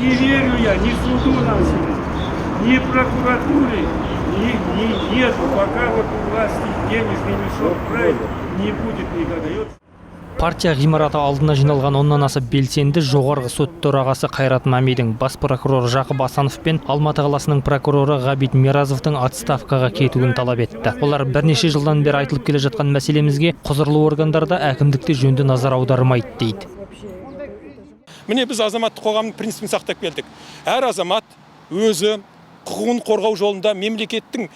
Не верю я ни суду нашему, ни прокуратуре, нет, пока вот у власти денежный мешок правит, не будет никогда. Партия ғимараты алдына жиналған оннан аса белсенді жоғарғы сот төрағасы Қайрат Мамидің, бас прокурор Жақып Асанов пен Алматы қаласының прокуроры Ғабит Миразовтың отставкаға кетуін талап етті. Олар бірнеше жылдан бері айтылып келе жатқан мәселемізге құзырлы органдарда әкімдікте жөнді назар аудармайды дейді. Міне біз азаматтық қоғамның принципін сақтап келдік. Әр азамат өзі құқығын қорғау жолында мемлекеттің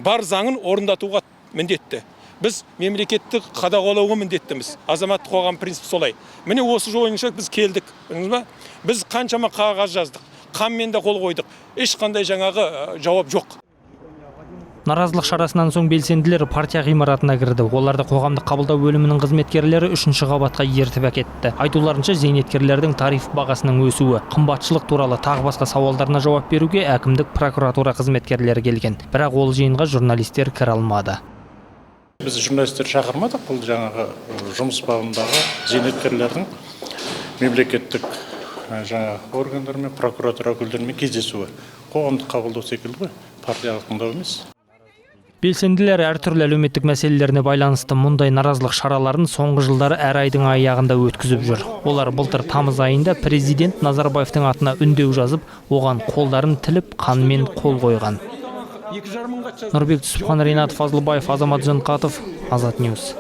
бар заңын орындатуға міндетті. Біз мемлекеттік қадағалауға міндеттіміз. Азаматтық қоғам принципі солай. Міне осы бойынша біз келдік. Біз қаншама қағаз жаздық, қанмен де қол қойдық. Ешқандай жаңағы жауап жоқ. Наразылық шарасынан соң белсенділер партия ғимаратына кірді. Оларды қоғамдық қабылдау бөлімінің қызметкерлері 3-ші қабатқа ертіп әкетті. Айтуларынша зейнеткерлердің тариф бағасының өсуі, қымбатшылық туралы тағы басқа сауалдарына жауап беруге әкімдік прокуратура қызметкерлері келген. Бірақ ол жиынға журналистер кіре алмады. Біз журналистер шақырмадық, бұл жаңағы жұмыс бабындағы зейнеткерлердің мемлекеттік органдармен, прокуратура өкілдерімен кездесуі. Қоғамдық қабылдау секілді ғой, партиялық тыңдау емес. Белсенділер әртүрлі әлеуметтік мәселелеріне байланысты мұндай наразылық шараларын соңғы жылдары әр айдың аяғында өткізіп жүр. Олар былтыр тамыз айында президент Назарбаевтың атына үндеу жазып, оған қолдарын тіліп, қанмен қол қойған. Нұрбек Түсіпхан, Ринат Фазылбаев, Азамат Жанқатов, Азат Ньюс.